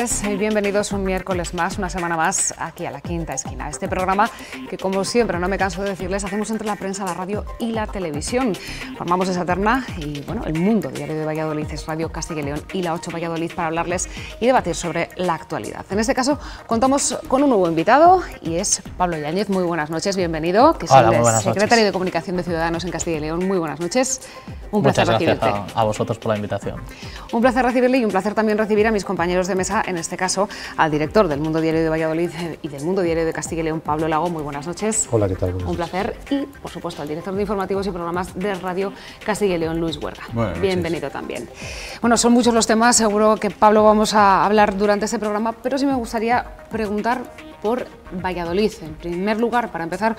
noches y bienvenidos un miércoles más, una semana más, aquí a La Quinta Esquina. Este programa que, como siempre, no me canso de decirles, hacemos entre la prensa, la radio y la televisión. Formamos esa terna y, bueno, El Mundo Diario de Valladolid es Radio Castilla y León y La 8 Valladolid para hablarles y debatir sobre la actualidad. En este caso, contamos con un nuevo invitado y es Pablo Yáñez. Muy buenas noches, bienvenido, que es el secretario de Comunicación de Ciudadanos en Castilla y León. Muy buenas noches. Un placer recibirte. Muchas gracias a vosotros por la invitación. Un placer recibirle y un placer también recibir a mis compañeros de mesa, en este caso al director del Mundo Diario de Valladolid y del Mundo Diario de Castilla y León, Pablo Lago. Muy buenas noches. Hola, ¿qué tal? Un placer. Y, por supuesto, al director de informativos y programas de Radio Castilla y León, Luis Huerga. Bienvenido también. Bueno, son muchos los temas, seguro que Pablo vamos a hablar durante este programa, pero sí me gustaría preguntar por Valladolid. En primer lugar, para empezar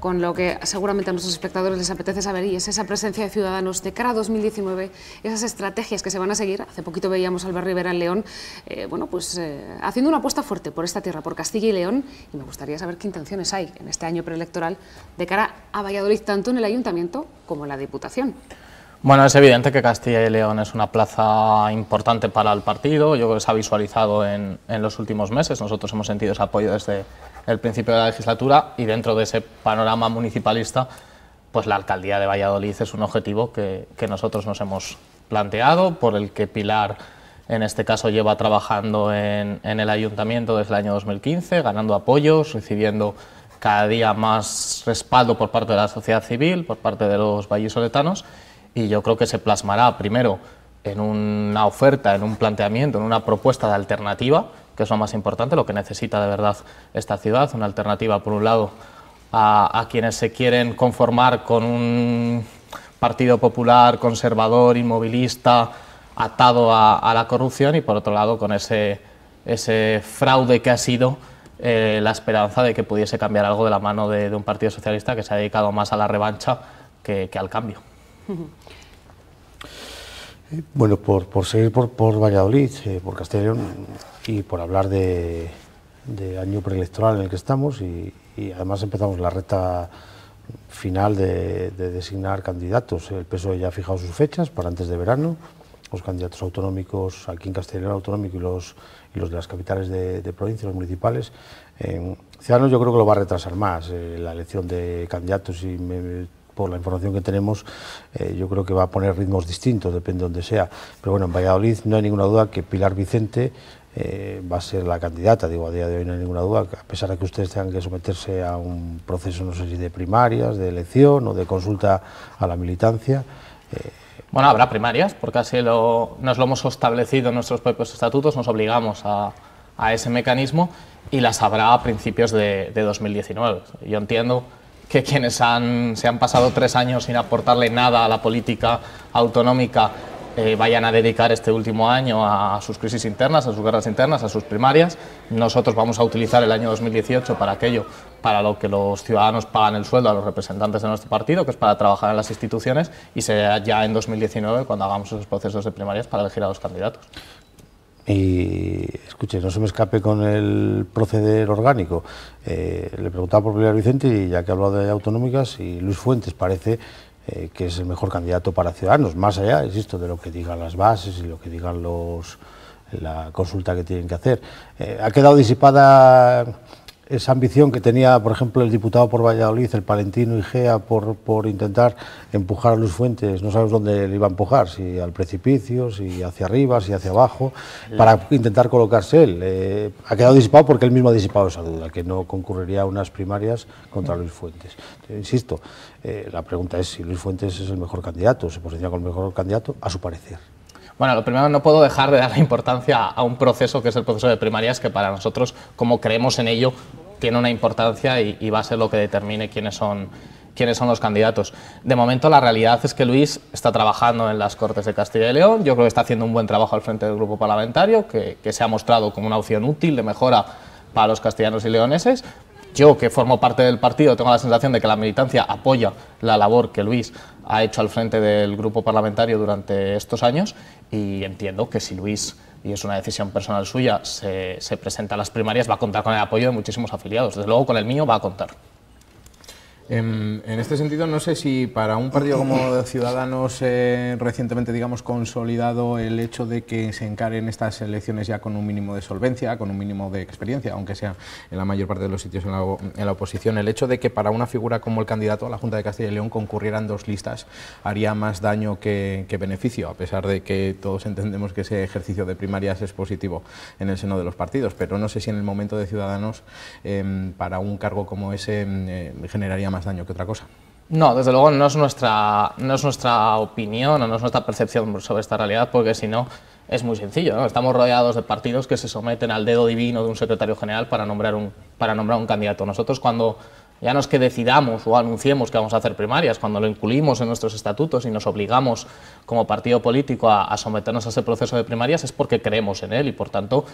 con lo que seguramente a nuestros espectadores les apetece saber, y es esa presencia de Ciudadanos de cara a 2019, esas estrategias que se van a seguir. Hace poquito veíamos a Albert Rivera en León, haciendo una apuesta fuerte por esta tierra, por Castilla y León, y me gustaría saber qué intenciones hay en este año preelectoral de cara a Valladolid, tanto en el Ayuntamiento como en la Diputación. Bueno, es evidente que Castilla y León es una plaza importante para el partido. Yo creo que se ha visualizado en los últimos meses. Nosotros hemos sentido ese apoyo desde el principio de la legislatura y dentro de ese panorama municipalista, pues la alcaldía de Valladolid es un objetivo que nosotros nos hemos planteado, por el que Pilar, en este caso, lleva trabajando en el ayuntamiento desde el año 2015, ganando apoyos, recibiendo cada día más respaldo por parte de la sociedad civil, por parte de los vallisoletanos. Y yo creo que se plasmará primero en una oferta, en un planteamiento, en una propuesta de alternativa, que es lo más importante, lo que necesita de verdad esta ciudad, una alternativa por un lado a quienes se quieren conformar con un partido popular, conservador, inmovilista, atado a la corrupción, y por otro lado con ese fraude que ha sido la esperanza de que pudiese cambiar algo de la mano de un partido socialista que se ha dedicado más a la revancha que al cambio. Bueno, por seguir por Valladolid, por Castilla y León, y por hablar de año preelectoral en el que estamos, y además empezamos la recta final de designar candidatos. El PSOE ya ha fijado sus fechas para antes de verano, los candidatos autonómicos aquí en Castilla y León autonómico y los de las capitales de provincia, los municipales. Ciudadanos yo creo que lo va a retrasar más, la elección de candidatos, y por la información que tenemos, yo creo que va a poner ritmos distintos, depende de donde sea. Pero bueno, en Valladolid no hay ninguna duda que Pilar Vicente va a ser la candidata. Digo, a día de hoy no hay ninguna duda, a pesar de que ustedes tengan que someterse a un proceso, no sé si de primarias, de elección o de consulta a la militancia. Bueno, habrá primarias, porque así nos lo hemos establecido en nuestros propios estatutos, nos obligamos a ese mecanismo, y las habrá a principios de 2019. Yo entiendo que quienes se han pasado 3 años sin aportarle nada a la política autonómica vayan a dedicar este último año a sus crisis internas, a sus guerras internas, a sus primarias. Nosotros vamos a utilizar el año 2018 para aquello para lo que los ciudadanos pagan el sueldo a los representantes de nuestro partido, que es para trabajar en las instituciones, y será ya en 2019 cuando hagamos esos procesos de primarias para elegir a los candidatos. Y escuche, no se me escape con el proceder orgánico. Le preguntaba por Pilar Vicente, y ya que ha hablado de autonómicas, y Luis Fuentes parece que es el mejor candidato para Ciudadanos, más allá, insisto, de lo que digan las bases y lo que digan la consulta que tienen que hacer. Ha quedado disipada esa ambición que tenía, por ejemplo, el diputado por Valladolid, el palentino Igea, por intentar empujar a Luis Fuentes. No sabemos dónde le iba a empujar, si al precipicio, si hacia arriba, si hacia abajo, para intentar colocarse él. Ha quedado disipado porque él mismo ha disipado esa duda, que no concurriría a unas primarias contra Luis Fuentes. Insisto, la pregunta es si Luis Fuentes es el mejor candidato, se posiciona como el mejor candidato, a su parecer. Bueno, lo primero, no puedo dejar de dar la importancia a un proceso que es el proceso de primarias, que para nosotros, como creemos en ello, tiene una importancia y va a ser lo que determine quiénes son los candidatos. De momento, la realidad es que Luis está trabajando en las Cortes de Castilla y León. Yo creo que está haciendo un buen trabajo al frente del grupo parlamentario, que se ha mostrado como una opción útil de mejora para los castellanos y leoneses. Yo, que formo parte del partido, tengo la sensación de que la militancia apoya la labor que Luis ha hecho al frente del grupo parlamentario durante estos años, y entiendo que si Luis, y es una decisión personal suya, se presenta a las primarias, va a contar con el apoyo de muchísimos afiliados. Desde luego con el mío va a contar. En este sentido, no sé si para un partido como Ciudadanos recientemente, digamos, consolidado el hecho de que se encaren estas elecciones ya con un mínimo de solvencia, con un mínimo de experiencia, aunque sea en la mayor parte de los sitios en la oposición, el hecho de que para una figura como el candidato a la Junta de Castilla y León concurrieran dos listas haría más daño que beneficio, a pesar de que todos entendemos que ese ejercicio de primarias es positivo en el seno de los partidos, pero no sé si en el momento de Ciudadanos para un cargo como ese generaría más daño que otra cosa. No, desde luego no es nuestra opinión o no es nuestra percepción sobre esta realidad, porque si no es muy sencillo, ¿no? Estamos rodeados de partidos que se someten al dedo divino de un secretario general para nombrar un candidato. Nosotros, cuando ya no es que decidamos o anunciemos que vamos a hacer primarias, cuando lo incluimos en nuestros estatutos y nos obligamos como partido político a someternos a ese proceso de primarias, es porque creemos en él y, por tanto,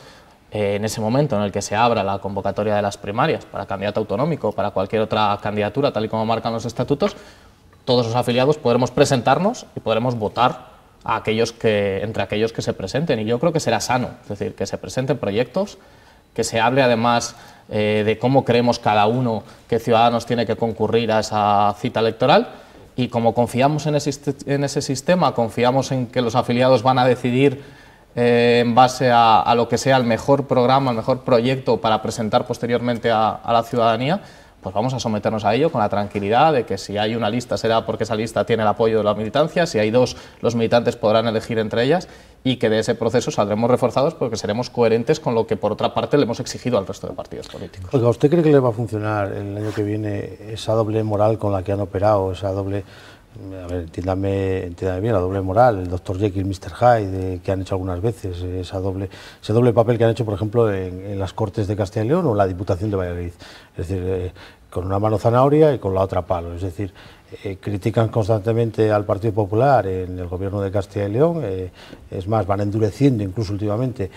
en ese momento en el que se abra la convocatoria de las primarias para candidato autonómico o para cualquier otra candidatura, tal y como marcan los estatutos, todos los afiliados podremos presentarnos y podremos votar entre aquellos que se presenten. Y yo creo que será sano, es decir, que se presenten proyectos, que se hable además de cómo creemos cada uno que Ciudadanos tiene que concurrir a esa cita electoral, y como confiamos en ese sistema, confiamos en que los afiliados van a decidir en base a lo que sea el mejor programa, el mejor proyecto para presentar posteriormente a la ciudadanía, pues vamos a someternos a ello con la tranquilidad de que si hay una lista será porque esa lista tiene el apoyo de la militancia, si hay dos, los militantes podrán elegir entre ellas, y que de ese proceso saldremos reforzados porque seremos coherentes con lo que por otra parte le hemos exigido al resto de partidos políticos. Oiga, ¿usted cree que le va a funcionar el año que viene esa doble moral con la que han operado, esa doble... A ver, entiéndame bien, la doble moral, el Dr. Jekyll, Mr. Hyde, que han hecho algunas veces, ese doble papel que han hecho, por ejemplo, en las Cortes de Castilla y León o en la Diputación de Valladolid. Es decir, con una mano zanahoria y con la otra palo. Es decir, critican constantemente al Partido Popular en el gobierno de Castilla y León, es más, van endureciendo incluso últimamente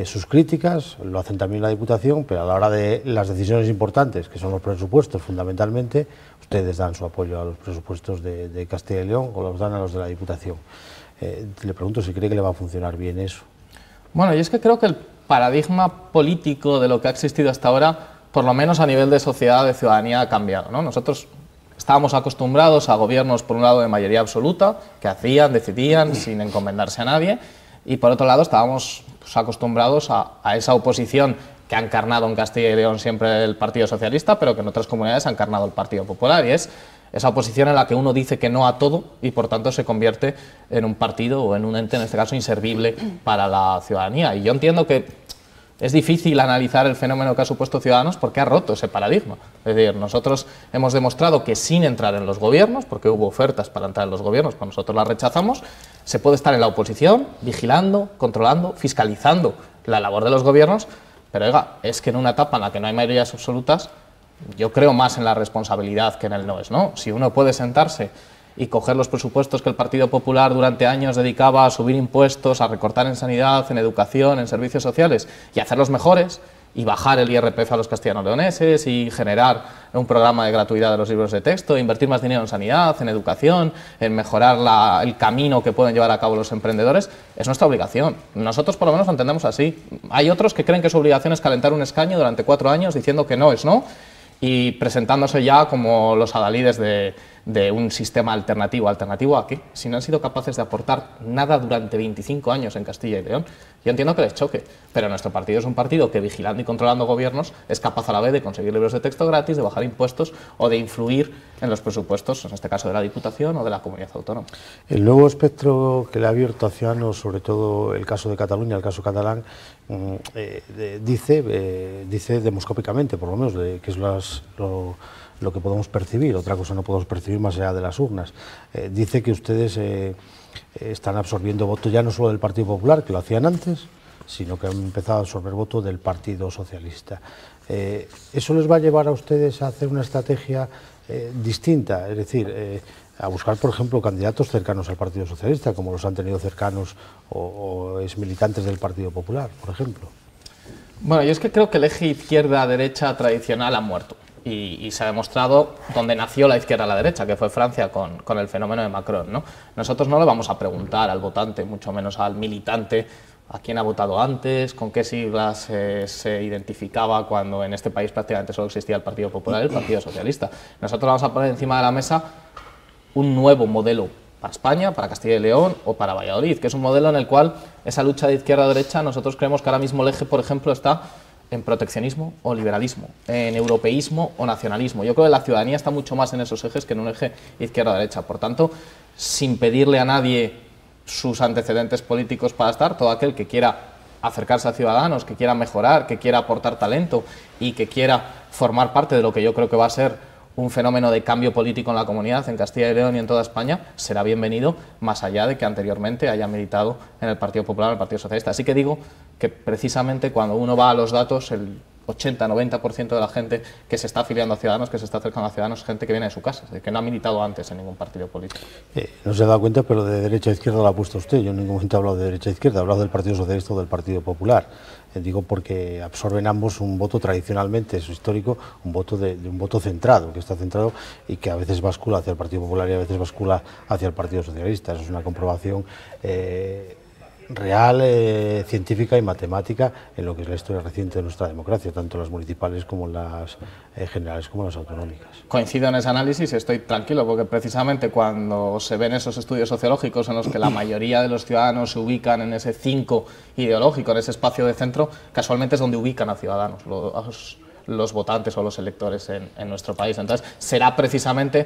sus críticas, lo hacen también en la Diputación, pero a la hora de las decisiones importantes, que son los presupuestos fundamentalmente, ustedes dan su apoyo a los presupuestos de Castilla y León o los dan a los de la Diputación. Le pregunto si cree que le va a funcionar bien eso. Bueno, y es que creo que el paradigma político de lo que ha existido hasta ahora, por lo menos a nivel de sociedad, de ciudadanía, ha cambiado, ¿no? Nosotros estábamos acostumbrados a gobiernos, por un lado, de mayoría absoluta, que hacían, decidían, sin encomendarse a nadie, y por otro lado estábamos acostumbrados a esa oposición que ha encarnado en Castilla y León siempre el Partido Socialista, pero que en otras comunidades ha encarnado el Partido Popular, y es esa oposición en la que uno dice que no a todo y por tanto se convierte en un partido o en un ente, en este caso, inservible para la ciudadanía. Y yo entiendo que es difícil analizar el fenómeno que ha supuesto Ciudadanos porque ha roto ese paradigma. Es decir, nosotros hemos demostrado que sin entrar en los gobiernos, porque hubo ofertas para entrar en los gobiernos, pero nosotros las rechazamos, se puede estar en la oposición, vigilando, controlando, fiscalizando la labor de los gobiernos, pero oiga, es que en una etapa en la que no hay mayorías absolutas, yo creo más en la responsabilidad que en el no es no. Si uno puede sentarse y coger los presupuestos que el Partido Popular durante años dedicaba a subir impuestos, a recortar en sanidad, en educación, en servicios sociales, y hacerlos mejores, y bajar el IRPF a los castellano-leoneses, y generar un programa de gratuidad de los libros de texto, invertir más dinero en sanidad, en educación, en mejorar el camino que pueden llevar a cabo los emprendedores, es nuestra obligación. Nosotros por lo menos lo entendemos así. Hay otros que creen que su obligación es calentar un escaño durante 4 años diciendo que no es no, y presentándose ya como los adalides de un sistema alternativo. ¿Alternativo a qué? Si no han sido capaces de aportar nada durante 25 años en Castilla y León. Yo entiendo que les choque, pero nuestro partido es un partido que, vigilando y controlando gobiernos, es capaz a la vez de conseguir libros de texto gratis, de bajar impuestos o de influir en los presupuestos, en este caso de la Diputación o de la Comunidad Autónoma. El nuevo espectro que le ha abierto a Ciudadanos, sobre todo el caso de Cataluña, el caso catalán, dice demoscópicamente, por lo menos, que es lo que podemos percibir, otra cosa no podemos percibir más allá de las urnas. Dice que ustedes están absorbiendo votos ya no solo del Partido Popular, que lo hacían antes, sino que han empezado a absorber votos del Partido Socialista. ¿Eso les va a llevar a ustedes a hacer una estrategia distinta? Es decir, a buscar, por ejemplo, candidatos cercanos al Partido Socialista, como los han tenido cercanos o exmilitantes del Partido Popular, por ejemplo. Bueno, yo es que creo que el eje izquierda-derecha tradicional ha muerto. Y se ha demostrado dónde nació la izquierda a la derecha, que fue Francia con el fenómeno de Macron, ¿no? Nosotros no le vamos a preguntar al votante, mucho menos al militante, a quién ha votado antes, con qué siglas se identificaba cuando en este país prácticamente solo existía el Partido Popular y el Partido Socialista. Nosotros vamos a poner encima de la mesa un nuevo modelo para España, para Castilla y León o para Valladolid, que es un modelo en el cual esa lucha de izquierda a derecha, nosotros creemos que ahora mismo el eje, por ejemplo, está en proteccionismo o liberalismo, en europeísmo o nacionalismo. Yo creo que la ciudadanía está mucho más en esos ejes que en un eje izquierda-derecha. Por tanto, sin pedirle a nadie sus antecedentes políticos para estar, todo aquel que quiera acercarse a Ciudadanos, que quiera mejorar, que quiera aportar talento y que quiera formar parte de lo que yo creo que va a ser un fenómeno de cambio político en la comunidad, en Castilla y León y en toda España, será bienvenido, más allá de que anteriormente haya militado en el Partido Popular o en el Partido Socialista. Así que digo que precisamente cuando uno va a los datos, el 80-90% de la gente que se está afiliando a Ciudadanos, que se está acercando a Ciudadanos, es gente que viene de su casa, de que no ha militado antes en ningún partido político. No se ha dado cuenta, pero de derecha a izquierda lo ha puesto usted. Yo en ningún momento he hablado de derecha a izquierda, he hablado del Partido Socialista o del Partido Popular. Digo porque absorben ambos un voto tradicionalmente, es histórico, un voto centrado, que está centrado y que a veces bascula hacia el Partido Popular y a veces bascula hacia el Partido Socialista. Eso es una comprobación real, científica y matemática en lo que es la historia reciente de nuestra democracia, tanto las municipales como las generales como las autonómicas. Coincido en ese análisis y estoy tranquilo porque precisamente cuando se ven esos estudios sociológicos en los que la mayoría de los ciudadanos se ubican en ese 5 ideológico, en ese espacio de centro, casualmente es donde ubican a Ciudadanos, los votantes o los electores en nuestro país. Entonces será precisamente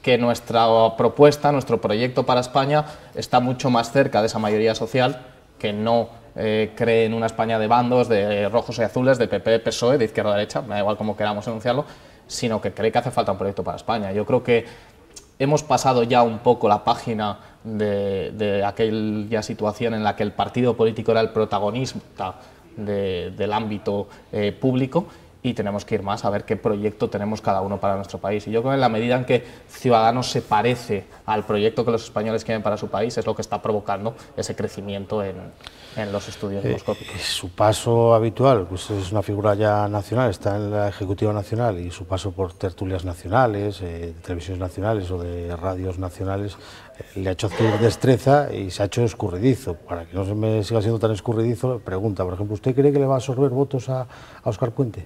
que nuestra propuesta, nuestro proyecto para España está mucho más cerca de esa mayoría social que no cree en una España de bandos, de rojos y azules, de PP, PSOE, de izquierda a derecha, me da igual cómo queramos enunciarlo, sino que cree que hace falta un proyecto para España. Yo creo que hemos pasado ya un poco la página de aquella situación en la que el partido político era el protagonista del ámbito público, y tenemos que ir más a ver qué proyecto tenemos cada uno para nuestro país. Y yo creo que en la medida en que Ciudadanos se parece al proyecto que los españoles quieren para su país, es lo que está provocando ese crecimiento en los estudios demoscópicos. Su paso habitual, pues es una figura ya nacional, está en la Ejecutiva Nacional, y su paso por tertulias nacionales, televisiones nacionales o de radios nacionales, le ha hecho adquirir destreza y se ha hecho escurridizo. Para que no se me siga siendo tan escurridizo, pregunta, por ejemplo, ¿usted cree que le va a absorber votos a Óscar Puente?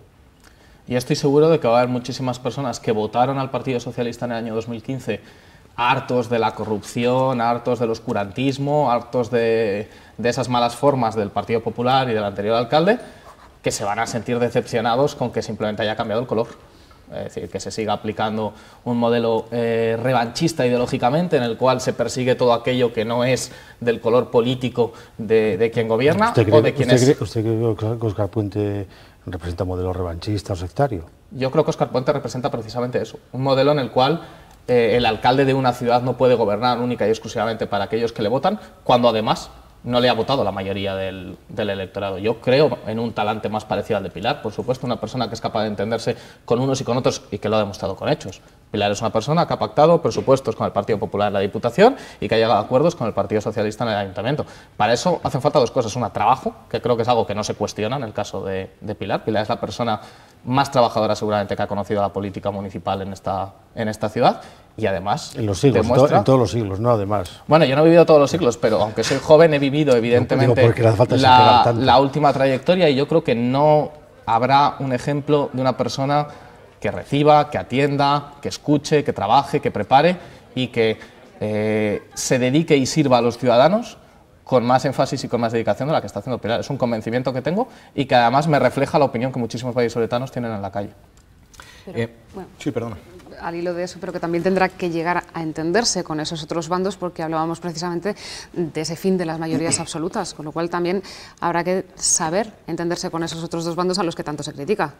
Y estoy seguro de que va a haber muchísimas personas que votaron al Partido Socialista en el año 2015 hartos de la corrupción, hartos del oscurantismo, hartos de esas malas formas del Partido Popular y del anterior alcalde, que se van a sentir decepcionados con que simplemente haya cambiado el color. Es decir, que se siga aplicando un modelo revanchista ideológicamente, en el cual se persigue todo aquello que no es del color político de quien gobierna o de quien es... ¿Usted cree que Óscar Puente representa un modelo revanchista o sectario? Yo creo que Óscar Puente representa precisamente eso, un modelo en el cual el alcalde de una ciudad no puede gobernar única y exclusivamente para aquellos que le votan, cuando además no le ha votado la mayoría del electorado. Yo creo en un talante más parecido al de Pilar, por supuesto, una persona que es capaz de entenderse con unos y con otros y que lo ha demostrado con hechos. Pilar es una persona que ha pactado presupuestos con el Partido Popular en la Diputación y que ha llegado a acuerdos con el Partido Socialista en el Ayuntamiento. Para eso hacen falta dos cosas. Una, trabajo, que creo que es algo que no se cuestiona en el caso de Pilar. Pilar es la persona más trabajadora seguramente que ha conocido la política municipal en esta ciudad. Y además en los siglos, demuestra... en todos los siglos, no además. Bueno, yo no he vivido todos los siglos, pero aunque soy joven he vivido evidentemente la última trayectoria, y yo creo que no habrá un ejemplo de una persona que reciba, que atienda, que escuche, que trabaje, que prepare y que se dedique y sirva a los ciudadanos con más énfasis y con más dedicación de la que está haciendo Pilar. Es un convencimiento que tengo y que además me refleja la opinión que muchísimos vallisoletanos tienen en la calle. Pero, bueno. Sí, perdona. Al hilo de eso, pero que también tendrá que llegar a entenderse con esos otros bandos, porque hablábamos precisamente de ese fin de las mayorías absolutas, con lo cual también habrá que saber entenderse con esos otros dos bandos a los que tanto se critica.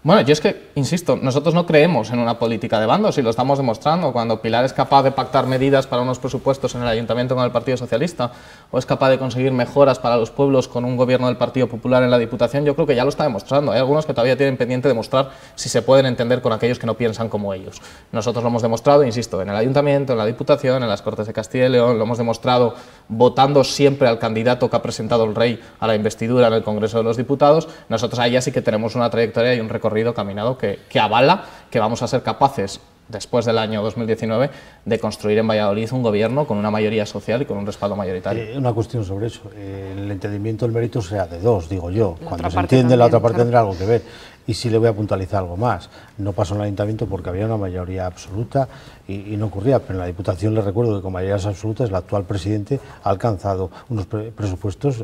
Bueno, yo es que, insisto, nosotros no creemos en una política de bandos y lo estamos demostrando. Cuando Pilar es capaz de pactar medidas para unos presupuestos en el Ayuntamiento con el Partido Socialista o es capaz de conseguir mejoras para los pueblos con un gobierno del Partido Popular en la Diputación, yo creo que ya lo está demostrando. Hay algunos que todavía tienen pendiente demostrar si se pueden entender con aquellos que no piensan como ellos. Nosotros lo hemos demostrado, insisto, en el Ayuntamiento, en la Diputación, en las Cortes de Castilla y León, lo hemos demostrado votando siempre al candidato que ha presentado el rey a la investidura en el Congreso de los Diputados. Nosotros ahí ya sí que tenemos una trayectoria y un recorrido caminado que avala que vamos a ser capaces después del año 2019, de construir en Valladolid un gobierno con una mayoría social y con un respaldo mayoritario. Una cuestión sobre eso. El entendimiento del mérito sea de dos, digo yo. Cuando se entiende, la otra parte tendrá algo que ver. Y sí le voy a puntualizar algo más. No pasó en el ayuntamiento porque había una mayoría absoluta y no ocurría, pero en la Diputación les recuerdo que con mayorías absolutas el actual presidente ha alcanzado unos presupuestos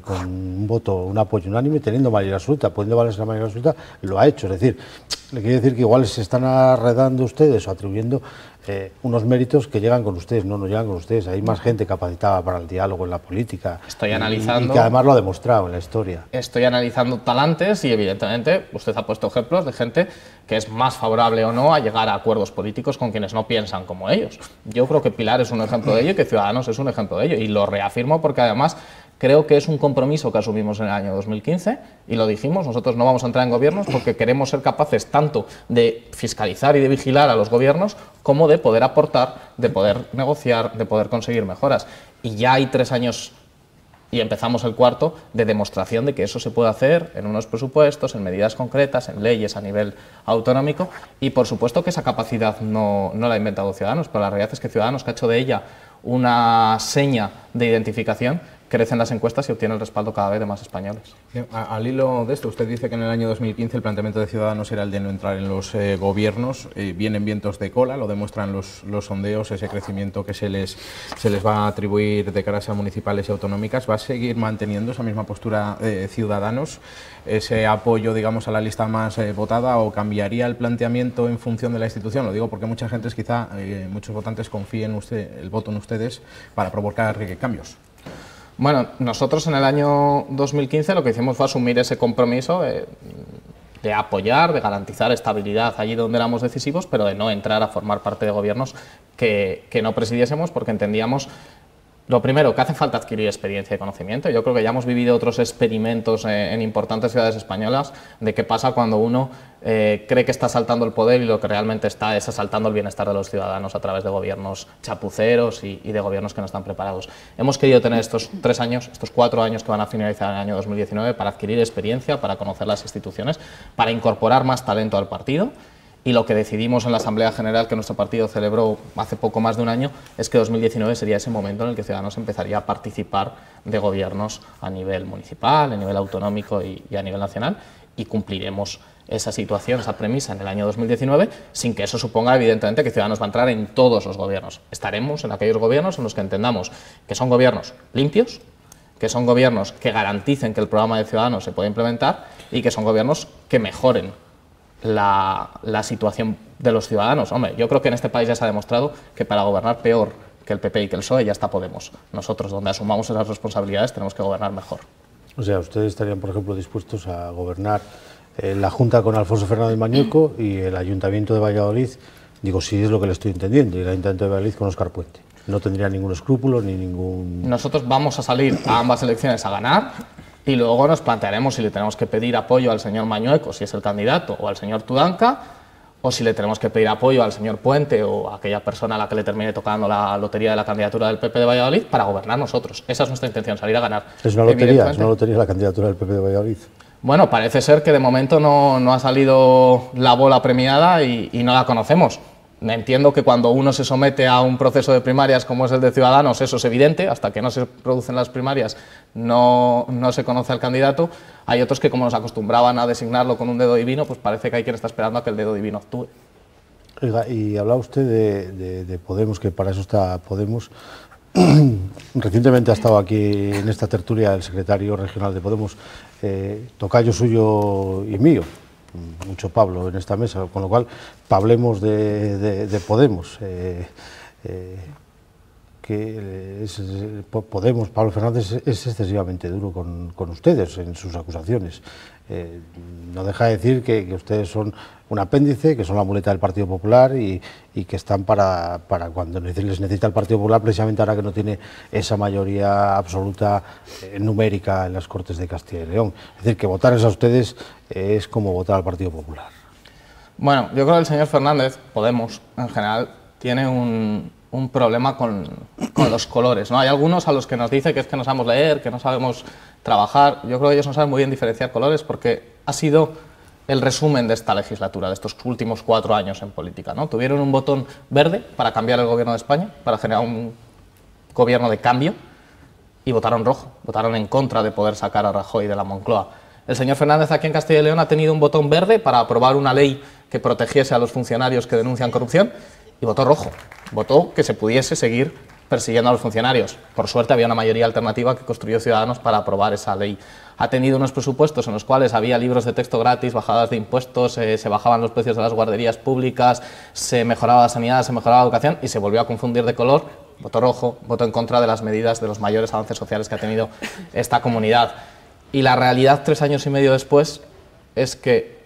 con un voto, un apoyo unánime, teniendo mayoría absoluta, pudiendo valerse la mayoría absoluta, lo ha hecho. Es decir, le quiero decir que igual se están arredando ustedes o atribuyendo unos méritos que llegan con ustedes, no llegan con ustedes. Hay más gente capacitada para el diálogo en la política. Estoy analizando. Y que además lo ha demostrado en la historia. Estoy analizando talantes y, evidentemente, usted ha puesto ejemplos de gente que es más favorable o no a llegar a acuerdos políticos con quienes no piensan como ellos. Yo creo que Pilar es un ejemplo de ello y que Ciudadanos es un ejemplo de ello. Y lo reafirmo porque, además, creo que es un compromiso que asumimos en el año 2015 y lo dijimos, nosotros no vamos a entrar en gobiernos porque queremos ser capaces tanto de fiscalizar y de vigilar a los gobiernos como de poder aportar, de poder negociar, de poder conseguir mejoras. Y ya hay 3 años y empezamos el cuarto de demostración de que eso se puede hacer en unos presupuestos, en medidas concretas, en leyes a nivel autonómico y por supuesto que esa capacidad no la ha inventado Ciudadanos, pero la realidad es que Ciudadanos, que ha hecho de ella una seña de identificación, crecen las encuestas y obtiene el respaldo cada vez de más españoles. Al hilo de esto, usted dice que en el año 2015 el planteamiento de Ciudadanos era el de no entrar en los gobiernos. Vienen vientos de cola, lo demuestran los sondeos, ese crecimiento que se les va a atribuir de caras a municipales y autonómicas. ¿Va a seguir manteniendo esa misma postura Ciudadanos, ese apoyo, digamos, a la lista más votada, o cambiaría el planteamiento en función de la institución? Lo digo porque mucha gente, muchos votantes confíen el voto en ustedes para provocar cambios. Bueno, nosotros en el año 2015 lo que hicimos fue asumir ese compromiso de apoyar, de garantizar estabilidad allí donde éramos decisivos, pero de no entrar a formar parte de gobiernos que no presidiésemos, porque entendíamos, lo primero, que hace falta adquirir experiencia y conocimiento. Yo creo que ya hemos vivido otros experimentos en importantes ciudades españolas de qué pasa cuando uno cree que está asaltando el poder y lo que realmente está es asaltando el bienestar de los ciudadanos a través de gobiernos chapuceros y de gobiernos que no están preparados. Hemos querido tener estos 3 años, estos 4 años que van a finalizar en el año 2019 para adquirir experiencia, para conocer las instituciones, para incorporar más talento al partido. Y lo que decidimos en la Asamblea General que nuestro partido celebró hace poco más de un año es que 2019 sería ese momento en el que Ciudadanos empezaría a participar de gobiernos a nivel municipal, a nivel autonómico y a nivel nacional, y cumpliremos esa situación, esa premisa en el año 2019, sin que eso suponga, evidentemente, que Ciudadanos va a entrar en todos los gobiernos. Estaremos en aquellos gobiernos en los que entendamos que son gobiernos limpios, que son gobiernos que garanticen que el programa de Ciudadanos se puede implementar y que son gobiernos que mejoren la situación de los ciudadanos. Hombre, yo creo que en este país ya se ha demostrado que para gobernar peor que el PP y que el PSOE ya está Podemos. Nosotros, donde asumamos esas responsabilidades, tenemos que gobernar mejor. O sea, ¿ustedes estarían, por ejemplo, dispuestos a gobernar la Junta con Alfonso Fernández Mañueco y el Ayuntamiento de Valladolid, digo, si es lo que le estoy entendiendo, y el Ayuntamiento de Valladolid con Óscar Puente? No tendría ningún escrúpulo ni ningún... Nosotros vamos a salir a ambas elecciones a ganar y luego nos plantearemos si le tenemos que pedir apoyo al señor Mañueco, si es el candidato, o al señor Tudanca, o si le tenemos que pedir apoyo al señor Puente o a aquella persona a la que le termine tocando la lotería de la candidatura del PP de Valladolid para gobernar nosotros. Esa es nuestra intención, salir a ganar. ¿Es una lotería la candidatura del PP de Valladolid? Bueno, parece ser que de momento no ha salido la bola premiada y no la conocemos. Entiendo que cuando uno se somete a un proceso de primarias como es el de Ciudadanos, eso es evidente, hasta que no se producen las primarias no se conoce al candidato. Hay otros que, como nos acostumbraban a designarlo con un dedo divino, pues parece que hay quien está esperando a que el dedo divino actúe. Oiga, y hablaba usted de Podemos, que para eso está Podemos. Recientemente ha estado aquí en esta tertulia el secretario regional de Podemos, tocayo suyo y mío, mucho Pablo en esta mesa, con lo cual hablemos de Podemos. Podemos, Pablo Fernández es excesivamente duro con ustedes en sus acusaciones. No deja de decir que ustedes son un apéndice, que son la muleta del Partido Popular y que están para cuando les necesita el Partido Popular, precisamente ahora que no tiene esa mayoría absoluta numérica en las Cortes de Castilla y León. Es decir, que votarles a ustedes es como votar al Partido Popular. Bueno, yo creo que el señor Fernández, Podemos en general, tiene un problema con los colores, ¿no? Hay algunos a los que nos dice que es que no sabemos leer, que no sabemos trabajar. Yo creo que ellos no saben muy bien diferenciar colores porque ha sido el resumen de esta legislatura, de estos últimos 4 años en política, ¿no? Tuvieron un botón verde para cambiar el gobierno de España, para generar un gobierno de cambio, y votaron rojo, votaron en contra de poder sacar a Rajoy de la Moncloa. El señor Fernández aquí en Castilla y León ha tenido un botón verde para aprobar una ley que protegiese a los funcionarios que denuncian corrupción, y votó rojo, votó que se pudiese seguir persiguiendo a los funcionarios. Por suerte había una mayoría alternativa que construyó Ciudadanos para aprobar esa ley. Ha tenido unos presupuestos en los cuales había libros de texto gratis, bajadas de impuestos, se bajaban los precios de las guarderías públicas, se mejoraba la sanidad, se mejoraba la educación, y se volvió a confundir de color, votó rojo, votó en contra de las medidas de los mayores avances sociales que ha tenido esta comunidad. Y la realidad 3 años y medio después es que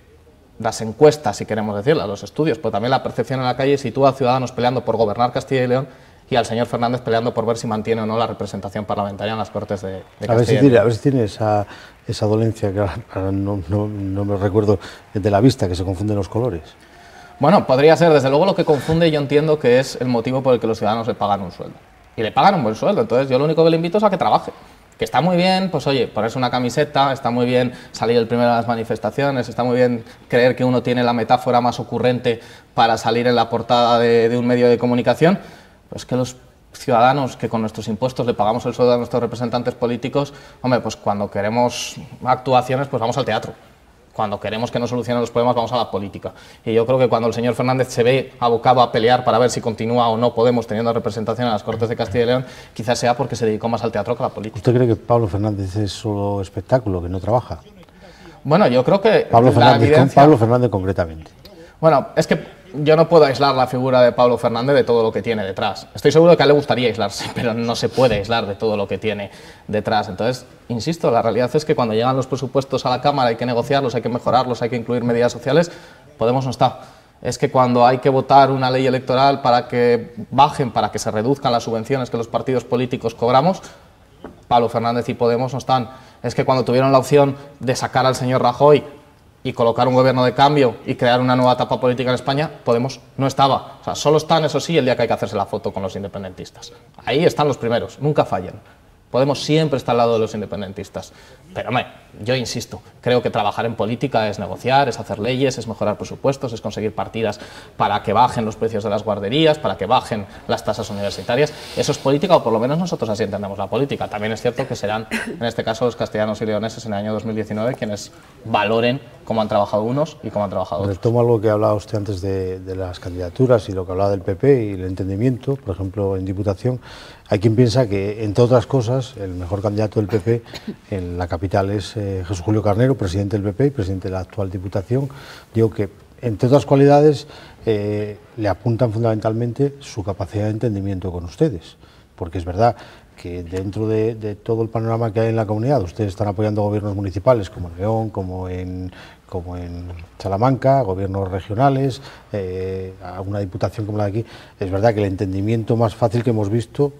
las encuestas, si queremos decirlas, los estudios, pero también la percepción en la calle, sitúa a Ciudadanos peleando por gobernar Castilla y León y al señor Fernández peleando por ver si mantiene o no la representación parlamentaria en las Cortes de Castilla y León. A ver si tiene esa dolencia, que ahora no me recuerdo, de la vista, que se confunden los colores. Bueno, podría ser. Desde luego lo que confunde, yo entiendo que es el motivo por el que los ciudadanos le pagan un sueldo. Y le pagan un buen sueldo, entonces yo lo único que le invito es a que trabaje. Que está muy bien, pues oye, ponerse una camiseta, está muy bien salir el primero a las manifestaciones, está muy bien creer que uno tiene la metáfora más ocurrente para salir en la portada de un medio de comunicación, pero es que los ciudadanos que con nuestros impuestos le pagamos el sueldo a nuestros representantes políticos, hombre, pues cuando queremos actuaciones, pues vamos al teatro. Cuando queremos que nos solucionen los problemas, vamos a la política. Y yo creo que cuando el señor Fernández se ve abocado a pelear para ver si continúa o no Podemos teniendo representación en las Cortes de Castilla y León, quizás sea porque se dedicó más al teatro que a la política. ¿Usted cree que Pablo Fernández es solo espectáculo, que no trabaja? Bueno, yo creo que Pablo Fernández concretamente. Bueno, es que yo no puedo aislar la figura de Pablo Fernández de todo lo que tiene detrás. Estoy seguro de que a él le gustaría aislarse, pero no se puede aislar de todo lo que tiene detrás. Entonces, insisto, la realidad es que cuando llegan los presupuestos a la Cámara hay que negociarlos, hay que mejorarlos, hay que incluir medidas sociales. Podemos no está. Es que cuando hay que votar una ley electoral para que bajen, para que se reduzcan las subvenciones que los partidos políticos cobramos, Pablo Fernández y Podemos no están. Es que cuando tuvieron la opción de sacar al señor Rajoy y colocar un gobierno de cambio y crear una nueva etapa política en España, Podemos no estaba. O sea, solo están, eso sí, el día que hay que hacerse la foto con los independentistas. Ahí están los primeros, nunca fallan. Podemos siempre está al lado de los independentistas. Pero, hombre, yo insisto, creo que trabajar en política es negociar, es hacer leyes, es mejorar presupuestos, es conseguir partidas para que bajen los precios de las guarderías, para que bajen las tasas universitarias. Eso es política, o por lo menos nosotros así entendemos la política. También es cierto que serán, en este caso, los castellanos y leoneses en el año 2019 quienes valoren cómo han trabajado unos y cómo han trabajado otros. Retomo algo que hablaba usted antes de las candidaturas y lo que hablaba del PP y el entendimiento, por ejemplo, en Diputación. Hay quien piensa que, entre otras cosas, el mejor candidato del PP en la capital es Jesús Julio Carnero, presidente del PP y presidente de la actual Diputación. Digo que, entre otras cualidades, le apuntan fundamentalmente su capacidad de entendimiento con ustedes, porque es verdad que dentro de todo el panorama que hay en la comunidad, ustedes están apoyando gobiernos municipales como en León, como en Salamanca, gobiernos regionales, alguna diputación como la de aquí. Es verdad que el entendimiento más fácil que hemos visto,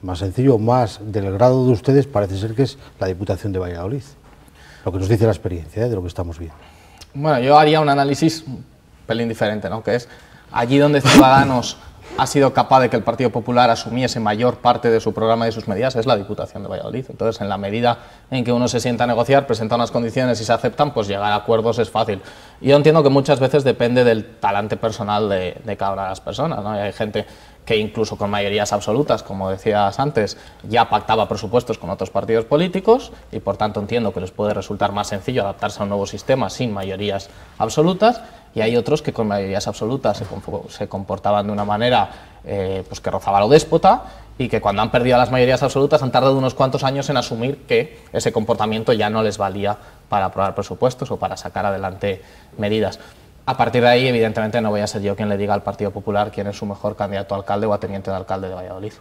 más sencillo, más del grado de ustedes, parece ser que es la Diputación de Valladolid. Lo que nos dice la experiencia de lo que estamos viendo. Bueno, yo haría un análisis un pelín diferente, ¿no? Que es allí donde Ciudadanos ha sido capaz de que el Partido Popular asumiese mayor parte de su programa y de sus medidas, es la Diputación de Valladolid. Entonces, en la medida en que uno se sienta a negociar, presenta unas condiciones y se aceptan, pues llegar a acuerdos es fácil. Yo entiendo que muchas veces depende del talante personal de cada una de las personas, ¿no? Y hay gente que incluso con mayorías absolutas, como decías antes, ya pactaba presupuestos con otros partidos políticos y por tanto entiendo que les puede resultar más sencillo adaptarse a un nuevo sistema sin mayorías absolutas, y hay otros que con mayorías absolutas se comportaban de una manera pues que rozaba lo déspota, y que cuando han perdido las mayorías absolutas han tardado unos cuantos años en asumir que ese comportamiento ya no les valía para aprobar presupuestos o para sacar adelante medidas. A partir de ahí, evidentemente, no voy a ser yo quien le diga al Partido Popular quién es su mejor candidato a alcalde o a teniente de alcalde de Valladolid.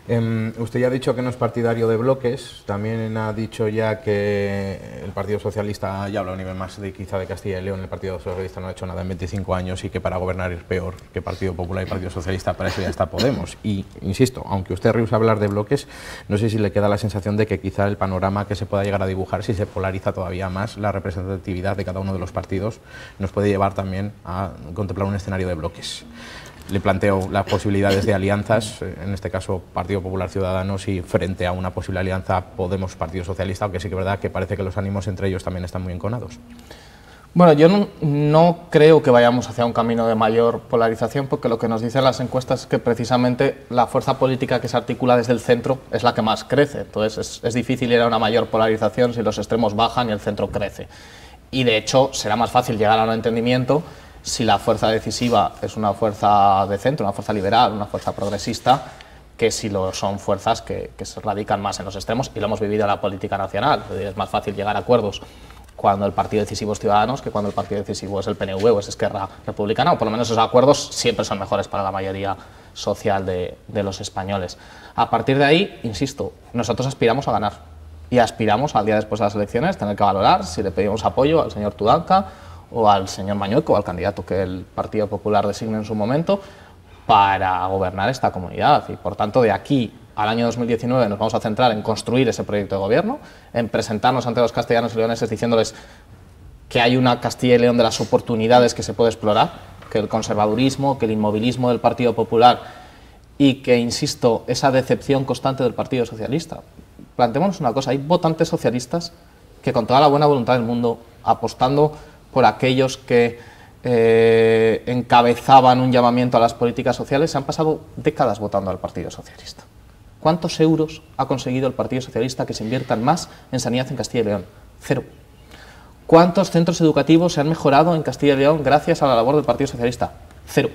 Usted ya ha dicho que no es partidario de bloques, también ha dicho ya que el Partido Socialista, ya hablo a nivel más de quizá de Castilla y León, el Partido Socialista no ha hecho nada en 25 años y que para gobernar es peor que Partido Popular y Partido Socialista, para eso ya está Podemos. Y, insisto, aunque usted rehúsa hablar de bloques, no sé si le queda la sensación de que quizá el panorama que se pueda llegar a dibujar, si se polariza todavía más la representatividad de cada uno de los partidos, nos puede llevar también a contemplar un escenario de bloques. Le planteo las posibilidades de alianzas, en este caso Partido Popular Ciudadanos, y frente a una posible alianza Podemos Partido Socialista, aunque sí que es verdad que parece que los ánimos entre ellos también están muy enconados. Bueno, yo no creo que vayamos hacia un camino de mayor polarización, porque lo que nos dicen las encuestas es que precisamente la fuerza política que se articula desde el centro es la que más crece. Entonces es difícil ir a una mayor polarización si los extremos bajan y el centro crece. Y de hecho será más fácil llegar a un entendimiento si la fuerza decisiva es una fuerza de centro, una fuerza liberal, una fuerza progresista, que si son fuerzas que se radican más en los extremos, y lo hemos vivido en la política nacional. Es más fácil llegar a acuerdos cuando el partido decisivo es Ciudadanos que cuando el partido decisivo es el PNV o es Esquerra Republicana, o por lo menos esos acuerdos siempre son mejores para la mayoría social de los españoles. A partir de ahí, insisto, nosotros aspiramos a ganar y aspiramos al día después de las elecciones tener que valorar si le pedimos apoyo al señor Tudanca o al señor Mañueco o al candidato que el Partido Popular designe en su momento para gobernar esta comunidad. Y por tanto, de aquí al año 2019 nos vamos a centrar en construir ese proyecto de gobierno, en presentarnos ante los castellanos y leoneses diciéndoles que hay una Castilla y León de las oportunidades que se puede explorar, que el conservadurismo, que el inmovilismo del Partido Popular y que, insisto, esa decepción constante del Partido Socialista. Plantémonos una cosa, hay votantes socialistas que con toda la buena voluntad del mundo, apostando por aquellos que encabezaban un llamamiento a las políticas sociales, se han pasado décadas votando al Partido Socialista. ¿Cuántos euros ha conseguido el Partido Socialista que se inviertan más en sanidad en Castilla y León? 0. ¿Cuántos centros educativos se han mejorado en Castilla y León gracias a la labor del Partido Socialista? 0.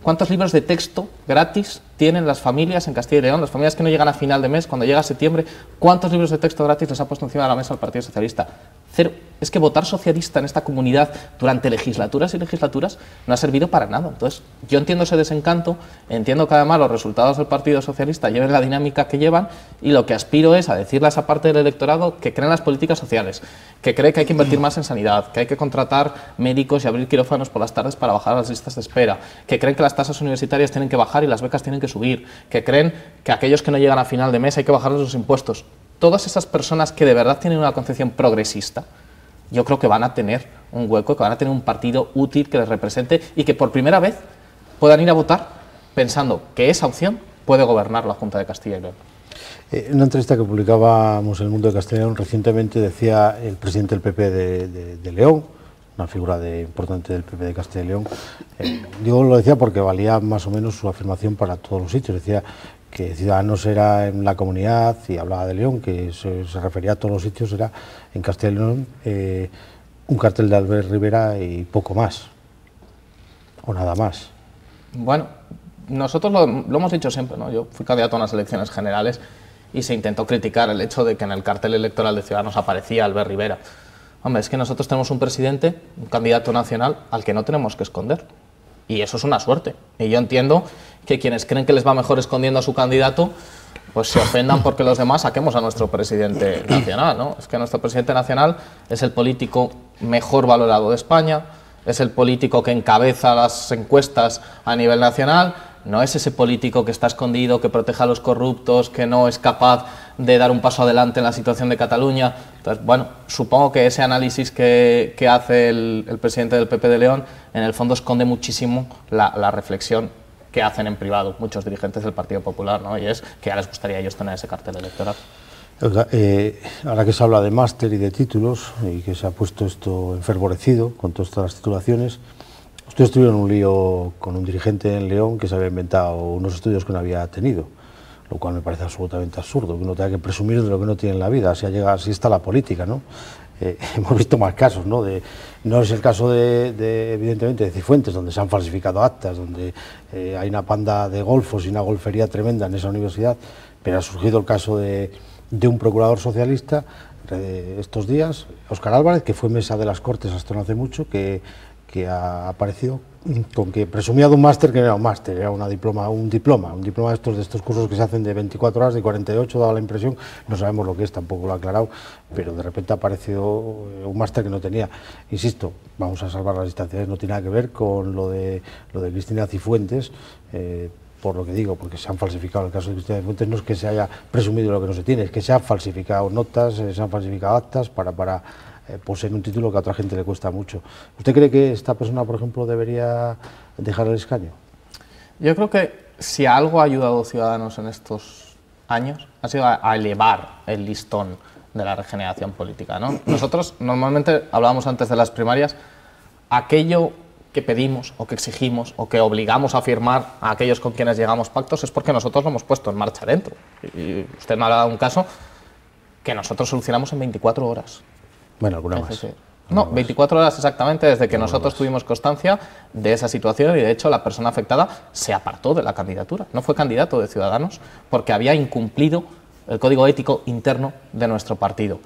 ¿Cuántos libros de texto gratis tienen las familias en Castilla y León? Las familias que no llegan a final de mes, cuando llega septiembre, ¿cuántos libros de texto gratis les ha puesto encima de la mesa el Partido Socialista? 0. Es que votar socialista en esta comunidad durante legislaturas y legislaturas no ha servido para nada. Entonces, yo entiendo ese desencanto, entiendo que además los resultados del Partido Socialista lleven la dinámica que llevan, y lo que aspiro es a decirle a esa parte del electorado que cree en las políticas sociales, que cree que hay que invertir más en sanidad, que hay que contratar médicos y abrir quirófanos por las tardes para bajar las listas de espera, que creen que las tasas universitarias tienen que bajar y las becas tienen que subir, que creen que aquellos que no llegan a final de mes hay que bajarles los impuestos. Todas esas personas que de verdad tienen una concepción progresista, yo creo que van a tener un hueco, que van a tener un partido útil que les represente y que por primera vez puedan ir a votar pensando que esa opción puede gobernar la Junta de Castilla y León. En una entrevista que publicábamos en El Mundo de Castilla y León recientemente decía el presidente del PP de León, una figura importante del PP de Castilla y León, digo, lo decía porque valía más o menos su afirmación para todos los sitios. Decía que Ciudadanos era en la comunidad, y hablaba de León, que se refería a todos los sitios, era en Castilla y León un cartel de Albert Rivera y poco más, o nada más. Bueno, nosotros lo hemos dicho siempre, ¿no? Yo fui candidato a unas elecciones generales y se intentó criticar el hecho de que en el cartel electoral de Ciudadanos aparecía Albert Rivera. Hombre, es que nosotros tenemos un presidente, un candidato nacional al que no tenemos que esconder. Y eso es una suerte. Y yo entiendo que quienes creen que les va mejor escondiendo a su candidato, pues se ofendan porque los demás saquemos a nuestro presidente nacional, ¿no? Es que nuestro presidente nacional es el político mejor valorado de España, es el político que encabeza las encuestas a nivel nacional, no es ese político que está escondido, que protege a los corruptos, que no es capaz de dar un paso adelante en la situación de Cataluña. Entonces, bueno, supongo que ese análisis que hace el presidente del PP de León, en el fondo esconde muchísimo la reflexión que hacen en privado muchos dirigentes del Partido Popular, ¿no? Y es que ya les gustaría a ellos tener ese cartel electoral. Ahora que se habla de máster y de títulos, y que se ha puesto esto enfervorecido con todas estas titulaciones, ustedes tuvieron un lío con un dirigente en León que se había inventado unos estudios que no había tenido, lo cual me parece absolutamente absurdo, que uno tenga que presumir de lo que no tiene en la vida. Así está la política, ¿no? Hemos visto más casos, ¿no? No es el caso evidentemente, de Cifuentes, donde se han falsificado actas, donde hay una panda de golfos y una golfería tremenda en esa universidad, pero ha surgido el caso de un procurador socialista estos días, Óscar Álvarez, que fue mesa de las Cortes hasta no hace mucho, que ha aparecido con que presumía de un máster que no era un máster, era un diploma de estos cursos que se hacen de 24 horas, de 48, daba la impresión, no sabemos lo que es, tampoco lo ha aclarado, pero de repente ha aparecido un máster que no tenía. Insisto, vamos a salvar las distancias, no tiene nada que ver con lo de Cristina Cifuentes, por lo que digo, porque se han falsificado. En el caso de Cristina Cifuentes no es que se haya presumido lo que no se tiene, es que se han falsificado notas, se han falsificado actas para poseer un título que a otra gente le cuesta mucho. ¿Usted cree que esta persona, por ejemplo, debería dejar el escaño? Yo creo que si algo ha ayudado a Ciudadanos en estos años ha sido a elevar el listón de la regeneración política, ¿no? Nosotros normalmente, hablábamos antes de las primarias, aquello que pedimos o que exigimos o que obligamos a firmar a aquellos con quienes llegamos pactos es porque nosotros lo hemos puesto en marcha dentro. Y usted me ha dado un caso que nosotros solucionamos en 24 horas. Bueno, alguna más. No, 24 horas exactamente desde que nosotros tuvimos constancia de esa situación y de hecho la persona afectada se apartó de la candidatura. No fue candidato de Ciudadanos porque había incumplido el código ético interno de nuestro partido.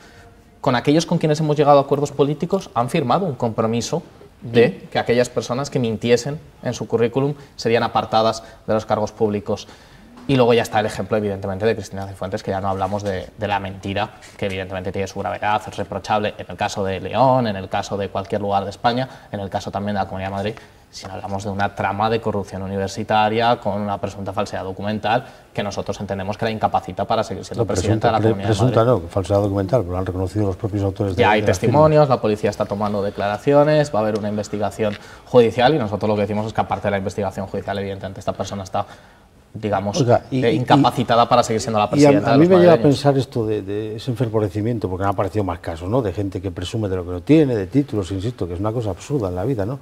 Con aquellos con quienes hemos llegado a acuerdos políticos han firmado un compromiso de que aquellas personas que mintiesen en su currículum serían apartadas de los cargos públicos. Y luego ya está el ejemplo, evidentemente, de Cristina Cifuentes, que ya no hablamos de la mentira, que evidentemente tiene su gravedad, es reprochable en el caso de León, en el caso de cualquier lugar de España, en el caso también de la Comunidad de Madrid, si no hablamos de una trama de corrupción universitaria con una presunta falsedad documental que nosotros entendemos que la incapacita para seguir siendo presidenta de la Comunidad de Madrid. Presunta no, falsedad documental, pero lo han reconocido los propios autores de ya hay testimonios, la policía está tomando declaraciones, va a haber una investigación judicial y nosotros lo que decimos es que aparte de la investigación judicial, evidentemente esta persona está, digamos, incapacitada para seguir siendo la presidenta. Y a mí me lleva a pensar esto de ese enfervorecimiento, porque me han aparecido más casos, ¿no? De gente que presume de lo que no tiene, de títulos, insisto, que es una cosa absurda en la vida, ¿no?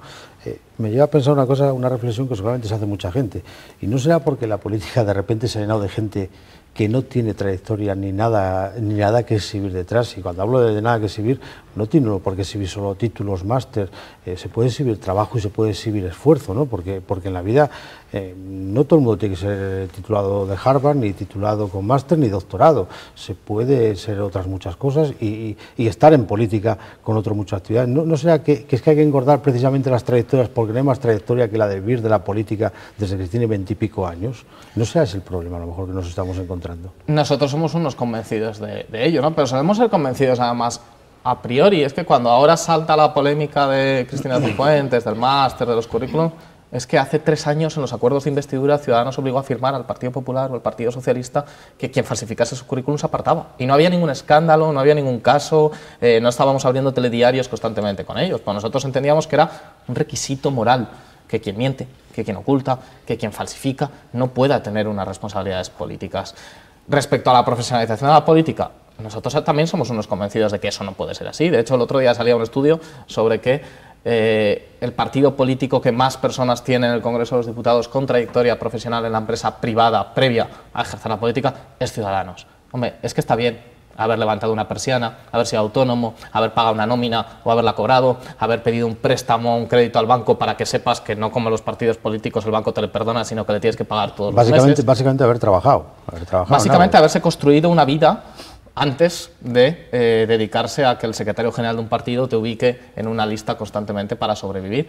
Me lleva a pensar una reflexión que seguramente se hace mucha gente, y no será porque la política de repente se ha llenado de gente que no tiene trayectoria ni nada que exhibir detrás, y cuando hablo de nada que exhibir, no tiene por qué exhibir solo títulos, máster, se puede exhibir trabajo y se puede exhibir esfuerzo, ¿no? Porque en la vida no todo el mundo tiene que ser titulado de Harvard, ni titulado con máster, ni doctorado, se puede ser otras muchas cosas y estar en política con otras muchas actividades. ¿No será que es que hay que engordar precisamente las trayectorias porque no hay más trayectoria que la de vivir de la política desde que tiene 20 y pico años? ¿No será ese el problema a lo mejor que nos estamos encontrando? Nosotros somos unos convencidos de ello, ¿no? Pero solemos ser convencidos además a priori. Es que cuando ahora salta la polémica de Cristina Cifuentes, del máster, de los currículums, es que hace 3 años en los acuerdos de investidura Ciudadanos obligó a firmar al Partido Popular o al Partido Socialista que quien falsificase su currículum se apartaba. Y no había ningún escándalo, no había ningún caso, no estábamos abriendo telediarios constantemente con ellos. Pues nosotros entendíamos que era un requisito moral que quien miente, que quien oculta, que quien falsifica no pueda tener unas responsabilidades políticas. Respecto a la profesionalización de la política, nosotros también somos unos convencidos de que eso no puede ser así. De hecho, el otro día salía un estudio sobre que el partido político que más personas tiene en el Congreso de los Diputados con trayectoria profesional en la empresa privada previa a ejercer la política es Ciudadanos. Hombre, es que está bien haber levantado una persiana, haber sido autónomo, haber pagado una nómina o haberla cobrado, haber pedido un préstamo o un crédito al banco para que sepas que no como los partidos políticos el banco te lo perdona, sino que le tienes que pagar todos los meses. Básicamente haber trabajado. Básicamente haberse construido una vida antes de dedicarse a que el secretario general de un partido te ubique en una lista constantemente para sobrevivir.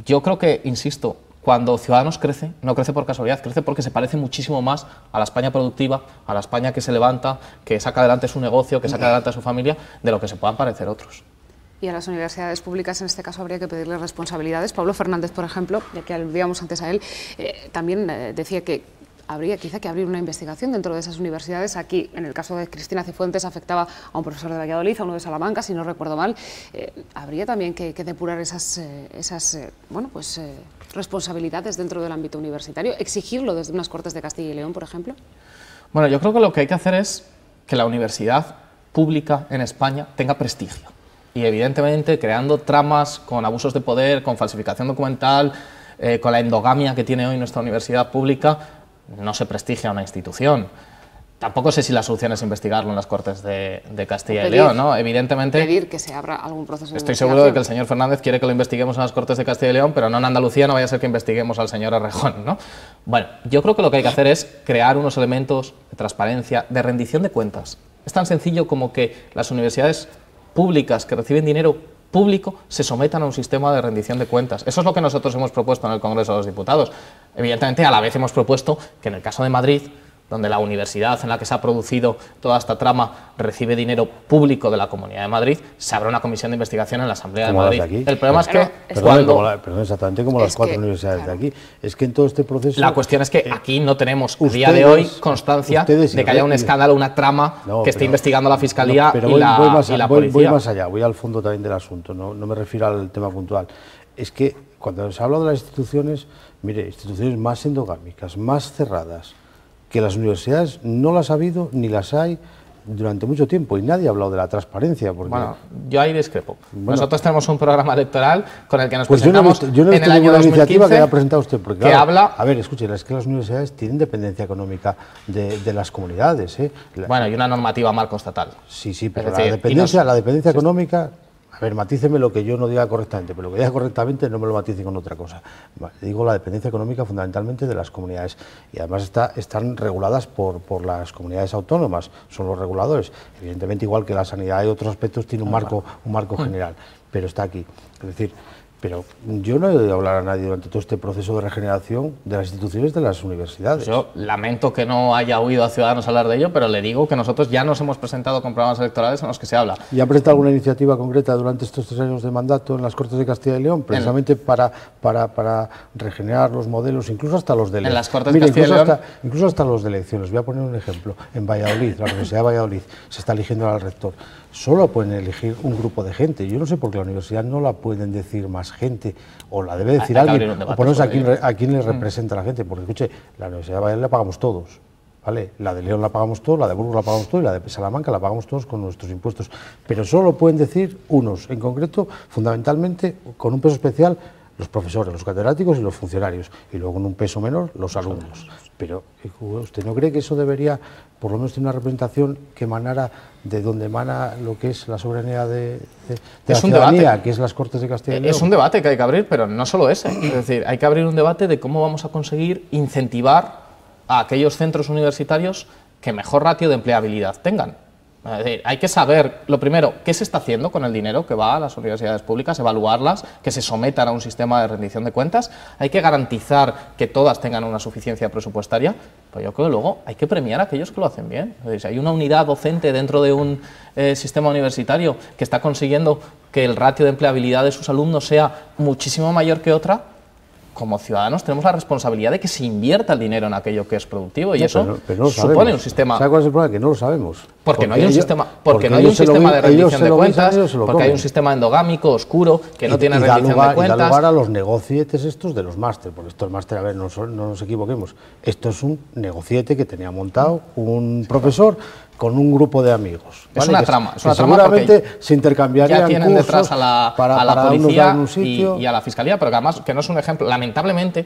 Yo creo que, insisto, cuando Ciudadanos crece, no crece por casualidad, crece porque se parece muchísimo más a la España productiva, a la España que se levanta, que saca adelante su negocio, que saca adelante a su familia, de lo que se puedan parecer otros. Y a las universidades públicas, en este caso, habría que pedirles responsabilidades. Pablo Fernández, por ejemplo, ya que aludíamos antes a él, también decía que habría quizá que abrir una investigación dentro de esas universidades. Aquí, en el caso de Cristina Cifuentes, afectaba a un profesor de Valladolid, a uno de Salamanca, si no recuerdo mal. Habría también que depurar esas responsabilidades dentro del ámbito universitario, exigirlo desde unas Cortes de Castilla y León, por ejemplo. Bueno, yo creo que lo que hay que hacer es que la universidad pública en España tenga prestigio. Y evidentemente creando tramas con abusos de poder, con falsificación documental, con la endogamia que tiene hoy nuestra universidad pública, no se prestigia una institución. Tampoco sé si la solución es investigarlo en las Cortes de Castilla y León, ¿no? Evidentemente, pedir que se abra algún proceso de estoy seguro de que el señor Fernández quiere que lo investiguemos en las Cortes de Castilla y León, pero no en Andalucía, no vaya a ser que investiguemos al señor Errejón, ¿no? Bueno, yo creo que lo que hay que hacer es crear unos elementos de transparencia, de rendición de cuentas. Es tan sencillo como que las universidades públicas que reciben dinero público se sometan a un sistema de rendición de cuentas. Eso es lo que nosotros hemos propuesto en el Congreso de los Diputados. Evidentemente, a la vez hemos propuesto que en el caso de Madrid, donde la universidad en la que se ha producido toda esta trama recibe dinero público de la Comunidad de Madrid, se abra una comisión de investigación en la Asamblea de Madrid. El problema es que exactamente como las 4 universidades de aquí. Es que en todo este proceso... La cuestión es que aquí no tenemos a día de hoy constancia de que haya un escándalo, una trama que esté investigando la Fiscalía y la policía. Voy más allá, voy al fondo también del asunto, no me refiero al tema puntual. Es que cuando se habla de las instituciones, mire, instituciones más endogámicas, más cerradas, que las universidades no las ha habido ni las hay, ni las va a haber. Es que en todo este proceso... La cuestión es que cuando se habla de las instituciones, mire, instituciones más endogámicas, más cerradas, que las universidades no las ha habido ni las hay, ni las va a haber. Es que en todo este proceso... La cuestión es que cuando se habla de las instituciones, mire, instituciones más endogámicas, más cerradas, que las universidades no las ha habido ni las hay, durante mucho tiempo y nadie ha hablado de la transparencia. Porque... Bueno, yo ahí discrepo. Nosotros tenemos un programa electoral con el que nos presentamos yo no he visto en el año 2015, iniciativa que haya presentado usted, porque que habla... A ver, escuche, es que las universidades tienen dependencia económica de las comunidades. Bueno, y una normativa marco estatal. Sí, pero la dependencia económica... A ver, matíceme lo que yo no diga correctamente, pero lo que diga correctamente no me lo matice con otra cosa. Digo la dependencia económica fundamentalmente de las comunidades y además están reguladas por las comunidades autónomas, son los reguladores. Evidentemente, igual que la sanidad y otros aspectos, tiene un marco general, pero está aquí. Es decir, pero yo no he oído hablar a nadie durante todo este proceso de regeneración de las instituciones de las universidades. Yo lamento que no haya oído a Ciudadanos hablar de ello, pero le digo que nosotros ya nos hemos presentado con programas electorales en los que se habla. ¿Y han presentado alguna iniciativa concreta durante estos 3 años de mandato en las Cortes de Castilla y León? Precisamente para regenerar los modelos, incluso hasta los de elecciones. En las Cortes de Castilla y León... Incluso hasta los de elecciones. Voy a poner un ejemplo. En Valladolid, la Universidad de Valladolid, se está eligiendo al rector. Solo pueden elegir un grupo de gente. Yo no sé por qué la universidad no la pueden decir más gente, o la debe decir alguien, o ponerse a quién le representa a la gente. Porque, escuche, la Universidad de Valladolid la pagamos todos, ¿vale? La de León la pagamos todos, la de Burgos la pagamos todos y la de Salamanca la pagamos todos con nuestros impuestos. Pero solo lo pueden decir unos, en concreto, fundamentalmente, con un peso especial, los profesores, los catedráticos y los funcionarios, y luego con un peso menor, los alumnos. Pero, ¿usted no cree que eso debería, por lo menos, tener una representación que emanara de donde emana lo que es la soberanía de la ciudadanía, que es las Cortes de Castilla y León? Es un debate que hay que abrir, pero no solo ese. Es decir, hay que abrir un debate de cómo vamos a conseguir incentivar a aquellos centros universitarios que mejor ratio de empleabilidad tengan. Es decir, hay que saber, lo primero, qué se está haciendo con el dinero que va a las universidades públicas, evaluarlas, que se sometan a un sistema de rendición de cuentas. Hay que garantizar que todas tengan una suficiencia presupuestaria, pero yo creo que luego hay que premiar a aquellos que lo hacen bien. Es decir, si hay una unidad docente dentro de un sistema universitario que está consiguiendo que el ratio de empleabilidad de sus alumnos sea muchísimo mayor que otra, como ciudadanos tenemos la responsabilidad de que se invierta el dinero en aquello que es productivo, y no, eso no supone un sistema... ¿Sabe cuál es el problema? Que no lo sabemos. Porque no hay un sistema, porque no hay un sistema de rendición de cuentas, porque hay un sistema endogámico, oscuro, que no tiene rendición de cuentas. Y da lugar a los negocietes estos de los máster, porque esto es máster, a ver, no nos equivoquemos, esto es un negociete que tenía montado un profesor con un grupo de amigos. ¿Vale? Es una trama, seguramente se intercambiarían ya tienen cursos detrás a la policía y a la fiscalía, pero que además que no es un ejemplo, lamentablemente,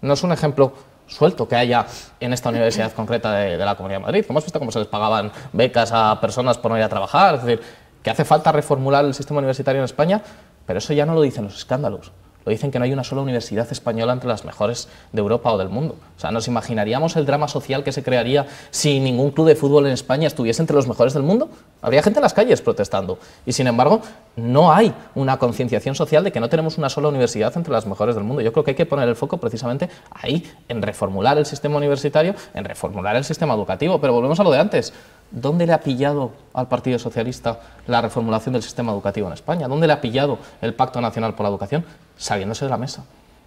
no es un ejemplo suelto que haya en esta universidad concreta de la Comunidad de Madrid. Hemos visto cómo se les pagaban becas a personas por no ir a trabajar. Es decir, que hace falta reformular el sistema universitario en España, pero eso ya no lo dicen los escándalos. Lo dicen que no hay una sola universidad española entre las mejores de Europa o del mundo. O sea, ¿nos imaginaríamos el drama social que se crearía si ningún club de fútbol en España estuviese entre los mejores del mundo? Habría gente en las calles protestando. Y sin embargo, no hay una concienciación social de que no tenemos una sola universidad entre las mejores del mundo. Yo creo que hay que poner el foco precisamente ahí, en reformular el sistema universitario, en reformular el sistema educativo. Pero volvemos a lo de antes. ¿Dónde le ha pillado al Partido Socialista la reformulación del sistema educativo en España? ¿Dónde le ha pillado el Pacto Nacional por la Educación? Saliéndose de la mesa.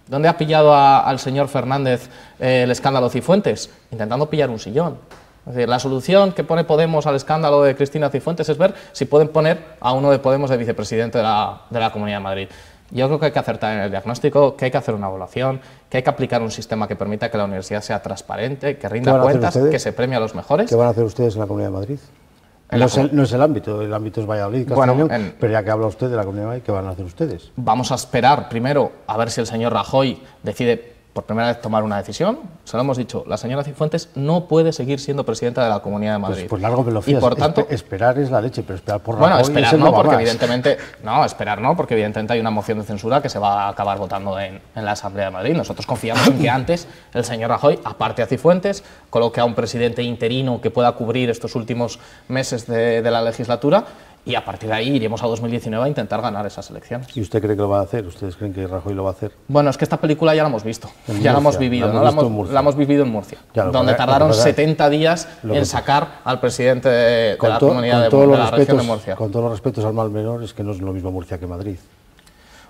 ¿Dónde ha pillado al señor Fernández el escándalo Cifuentes? Intentando pillar un sillón. Es decir, la solución que pone Podemos al escándalo de Cristina Cifuentes es ver si pueden poner a uno de Podemos de vicepresidente de la Comunidad de Madrid. Yo creo que hay que acertar en el diagnóstico, que hay que hacer una evaluación, que hay que aplicar un sistema que permita que la universidad sea transparente, que rinda cuentas, que se premie a los mejores. ¿Qué van a hacer ustedes en la Comunidad de Madrid? No es el ámbito es Valladolid, Castellón, pero ya que habla usted de la Comunidad de Madrid, ¿qué van a hacer ustedes? Vamos a esperar primero a ver si el señor Rajoy decide por primera vez tomar una decisión. Se lo hemos dicho, la señora Cifuentes no puede seguir siendo presidenta de la Comunidad de Madrid. Pues largo me lo fías. Y por tanto, esperar es la leche, pero esperar por Rajoy... Bueno, esperar no, porque evidentemente... No, esperar no, porque evidentemente hay una moción de censura que se va a acabar votando en la Asamblea de Madrid. Nosotros confiamos en que antes el señor Rajoy, aparte a Cifuentes, coloque a un presidente interino que pueda cubrir estos últimos meses de la legislatura, y a partir de ahí iremos a 2019 a intentar ganar esas elecciones. ¿Y usted cree que lo va a hacer? ¿Ustedes creen que Rajoy lo va a hacer? Bueno, es que esta película ya la hemos visto, ya la hemos vivido, la hemos vivido en Murcia, donde tardaron 70 días en sacar al presidente de la comunidad de la región de Murcia. Con todos los respetos al mal menor, es que no es lo mismo Murcia que Madrid.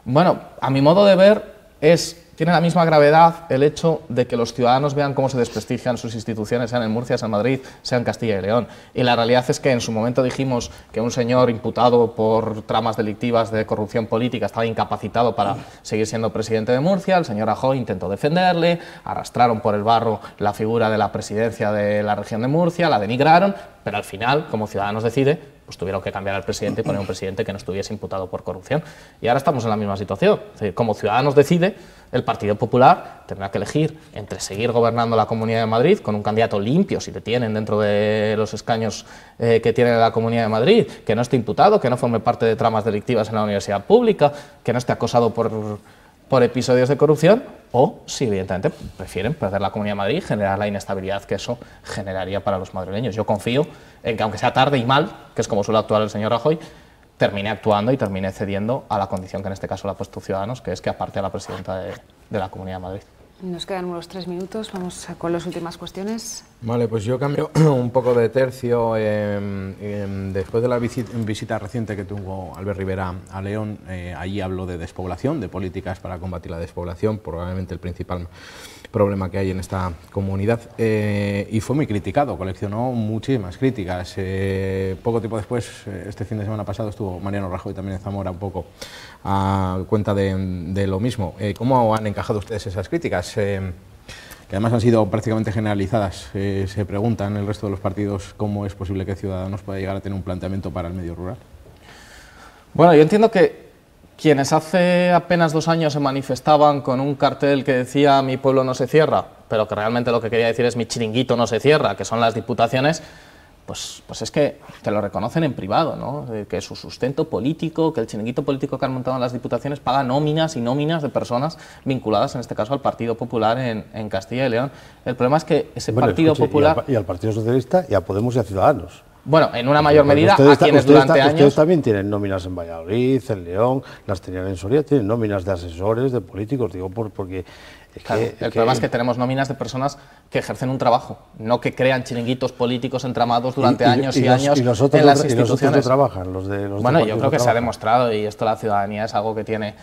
Bueno, a mi modo de ver, tiene la misma gravedad el hecho de que los ciudadanos vean cómo se desprestigian sus instituciones, sean en Murcia, sean en Madrid, sean en Castilla y León. Y la realidad es que en su momento dijimos que un señor imputado por tramas delictivas de corrupción política estaba incapacitado para seguir siendo presidente de Murcia. El señor Rajoy intentó defenderle, arrastraron por el barro la figura de la presidencia de la región de Murcia, la denigraron, pero al final, como Ciudadanos decide, pues tuvieron que cambiar al presidente y poner un presidente que no estuviese imputado por corrupción. Y ahora estamos en la misma situación. Es decir, como Ciudadanos decide, el Partido Popular tendrá que elegir entre seguir gobernando la Comunidad de Madrid con un candidato limpio, si te tienen dentro de los escaños que tiene la Comunidad de Madrid, que no esté imputado, que no forme parte de tramas delictivas en la universidad pública, que no esté acosado por episodios de corrupción, o si evidentemente prefieren perder la Comunidad de Madrid y generar la inestabilidad que eso generaría para los madrileños. Yo confío en que, aunque sea tarde y mal, que es como suele actuar el señor Rajoy, termine actuando y termine cediendo a la condición que en este caso le ha puesto Ciudadanos, que es que aparte a la presidenta de la Comunidad de Madrid. Nos quedan unos 3 minutos, vamos con las últimas cuestiones. Vale, pues yo cambio un poco de tercio. Después de la visita reciente que tuvo Albert Rivera a León, allí habló de despoblación, de políticas para combatir la despoblación, probablemente el principal problema que hay en esta comunidad, y fue muy criticado, coleccionó muchísimas críticas. Poco tiempo después, este fin de semana pasado, estuvo Mariano Rajoy también en Zamora un poco a cuenta de lo mismo. ¿Cómo han encajado ustedes esas críticas? Que además han sido prácticamente generalizadas. Se preguntan el resto de los partidos cómo es posible que Ciudadanos pueda llegar a tener un planteamiento para el medio rural. Bueno, yo entiendo que quienes hace apenas 2 años se manifestaban con un cartel que decía "mi pueblo no se cierra", pero que realmente lo que quería decir es "mi chiringuito no se cierra", que son las diputaciones, pues es que te lo reconocen en privado, ¿no? Que su sustento político, que el chiringuito político que han montado en las diputaciones paga nóminas y nóminas de personas vinculadas, en este caso, al Partido Popular en Castilla y León. El problema es que ese Partido Popular... Y al Partido Socialista, y a Podemos y a Ciudadanos. Bueno, en una mayor medida a quienes durante años... Ustedes también tienen nóminas en Valladolid, en León, las tenían en Soria, tienen nóminas de asesores, de políticos, digo, porque... Claro, el problema es que tenemos nóminas de personas que ejercen un trabajo, no que crean chiringuitos políticos entramados durante años y años en las instituciones. ¿Y los otros que trabajan? Bueno, yo creo que se ha demostrado, y esto la ciudadanía es algo que tiene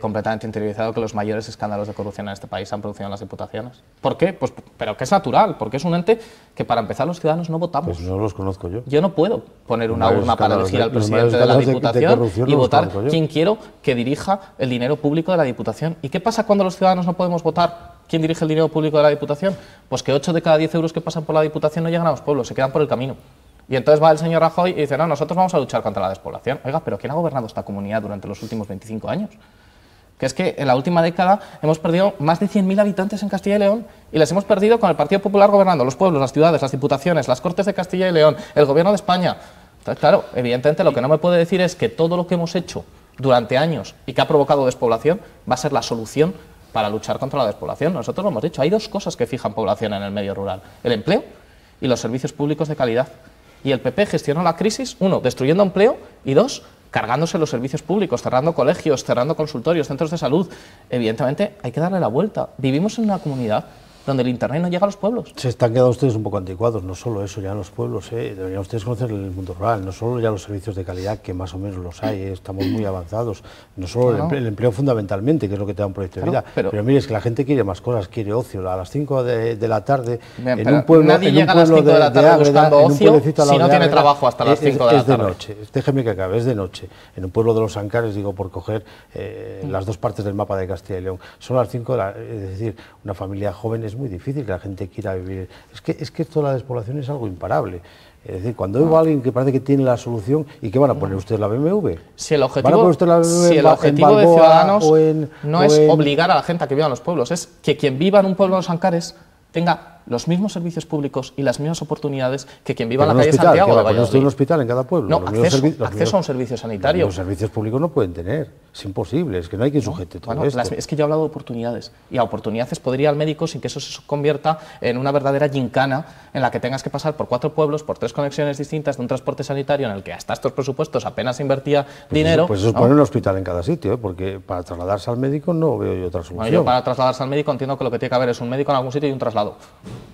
completamente interiorizado, que los mayores escándalos de corrupción en este país se han producido en las diputaciones. ¿Por qué? Pues, pero que es natural, porque es un ente que para empezar los ciudadanos no votamos. Pues no los conozco yo. Yo no puedo poner una urna para elegir al presidente de la Diputación y votar quién quiero que dirija el dinero público de la Diputación. ¿Y qué pasa cuando los ciudadanos no podemos votar quién dirige el dinero público de la Diputación? Pues que 8 de cada 10 euros que pasan por la Diputación no llegan a los pueblos, se quedan por el camino. Y entonces va el señor Rajoy y dice, no, nosotros vamos a luchar contra la despoblación. Oiga, pero ¿quién ha gobernado esta comunidad durante los últimos 25 años? Que es que en la última década hemos perdido más de 100.000 habitantes en Castilla y León, y les hemos perdido con el Partido Popular gobernando los pueblos, las ciudades, las diputaciones, las Cortes de Castilla y León, el Gobierno de España. Entonces, claro, evidentemente lo que no me puede decir es que todo lo que hemos hecho durante años y que ha provocado despoblación va a ser la solución para luchar contra la despoblación. Nosotros lo hemos dicho, hay 2 cosas que fijan población en el medio rural: el empleo y los servicios públicos de calidad. Y el PP gestionó la crisis, 1, destruyendo empleo, y 2, cargándose los servicios públicos, cerrando colegios, cerrando consultorios, centros de salud. Evidentemente hay que darle la vuelta. Vivimos en una comunidad donde el Internet no llega a los pueblos. Se están quedando ustedes un poco anticuados, no solo eso, ya en los pueblos, deberían ustedes conocer el mundo rural, no solo ya los servicios de calidad, que más o menos los hay, estamos muy avanzados, no solo el empleo fundamentalmente, que es lo que te da un proyecto de vida, pero mire, es que la gente quiere más cosas, quiere ocio, a las 5 de la tarde, bien, en un pueblo, nadie llega a las 5 de la tarde buscando ocio si no tiene trabajo hasta las 5 de la tarde. Es de noche, déjeme que acabe, es de noche, en un pueblo de los Ancares, digo, por coger las 2 partes del mapa de Castilla y León, son las 5 es decir, una familia joven es muy difícil que la gente quiera vivir. Es que esto de la despoblación es algo imparable. Es decir, cuando veo a alguien que parece que tiene la solución, ¿y qué van a poner ustedes, la BMW? Si el objetivo de Ciudadanos no es obligar a la gente a que viva en los pueblos, es que quien viva en un pueblo de los Ancares tenga los mismos servicios públicos y las mismas oportunidades que quien viva en la calle Santiago de Valladolid. ¿No un hospital en cada pueblo? No, acceso a un servicio sanitario. Los servicios públicos no pueden tener, es imposible, es que no hay quien sujete todo esto. Es que yo he hablado de oportunidades, y a oportunidades podría ir al médico sin que eso se convierta en una verdadera gincana en la que tengas que pasar por 4 pueblos, por 3 conexiones distintas de un transporte sanitario en el que hasta estos presupuestos apenas se invertía dinero. Pues eso es poner un hospital en cada sitio, porque para trasladarse al médico no veo yo otra solución. Bueno, yo para trasladarse al médico entiendo que lo que tiene que haber es un médico en algún sitio y un traslado.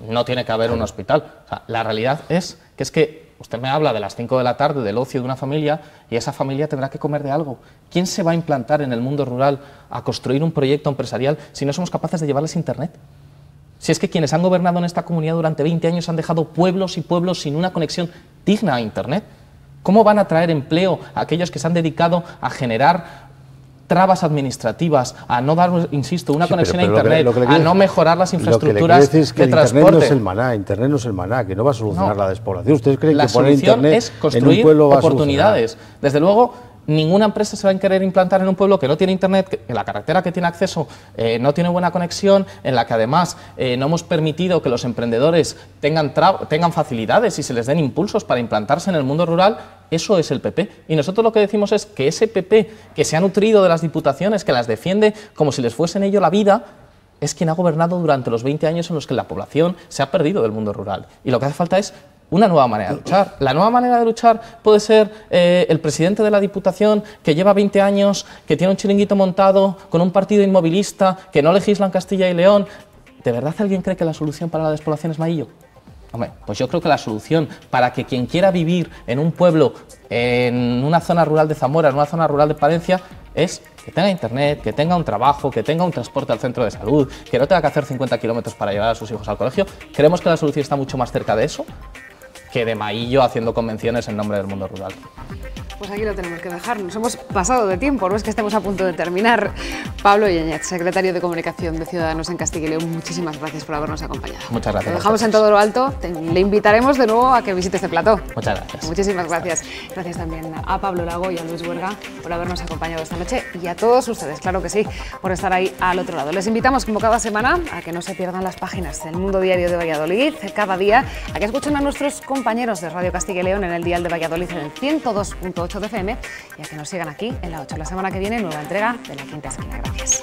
No tiene que haber un hospital. O sea, la realidad es que Usted me habla de las 5 de la tarde, del ocio de una familia, y esa familia tendrá que comer de algo. ¿Quién se va a implantar en el mundo rural a construir un proyecto empresarial si no somos capaces de llevarles Internet? Si es que quienes han gobernado en esta comunidad durante 20 años han dejado pueblos y pueblos sin una conexión digna a Internet. ¿Cómo van a traer empleo a aquellos que se han dedicado a generar trabas administrativas, a no dar, insisto, una conexión a Internet, a no mejorar las infraestructuras de transporte? Internet no es el maná, que no va a solucionar la despoblación. ¿Ustedes creen que poner Internet es construir en un pueblo va oportunidades? Desde luego, ninguna empresa se va a querer implantar en un pueblo que no tiene Internet, en la carretera que tiene acceso no tiene buena conexión, en la que además no hemos permitido que los emprendedores tengan facilidades y se les den impulsos para implantarse en el mundo rural. Eso es el PP. Y nosotros lo que decimos es que ese PP, que se ha nutrido de las diputaciones, que las defiende como si les fuese en ello la vida, es quien ha gobernado durante los 20 años en los que la población se ha perdido del mundo rural. Y lo que hace falta es una nueva manera de luchar. La nueva manera de luchar puede ser el presidente de la Diputación, que lleva 20 años, que tiene un chiringuito montado, con un partido inmovilista, que no legisla en Castilla y León. ¿De verdad alguien cree que la solución para la despoblación es Maillo? Hombre, pues yo creo que la solución para que quien quiera vivir en un pueblo, en una zona rural de Zamora, en una zona rural de Palencia, es que tenga Internet, que tenga un trabajo, que tenga un transporte al centro de salud, que no tenga que hacer 50 kilómetros para llevar a sus hijos al colegio. Creemos que la solución está mucho más cerca de eso que de Maillo haciendo convenciones en nombre del mundo rural. Pues aquí lo tenemos que dejar. Nos hemos pasado de tiempo, no es que estemos a punto de terminar. Pablo Yáñez, secretario de Comunicación de Ciudadanos en Castilla y León, muchísimas gracias por habernos acompañado. Muchas gracias. Lo dejamos en todo lo alto. Le invitaremos de nuevo a que visite este plató. Muchas gracias. Muchísimas gracias. Gracias también a Pablo Lago y a Luis Huerga por habernos acompañado esta noche y a todos ustedes, claro que sí, por estar ahí al otro lado. Les invitamos como cada semana a que no se pierdan las páginas del Mundo Diario de Valladolid cada día, a que escuchen a nuestros compañeros de Radio Castilla y León en el dial de Valladolid en el 102.8 de FM y a que nos sigan aquí en la 8. La semana que viene, nueva entrega de La Quinta Esquina. Gracias.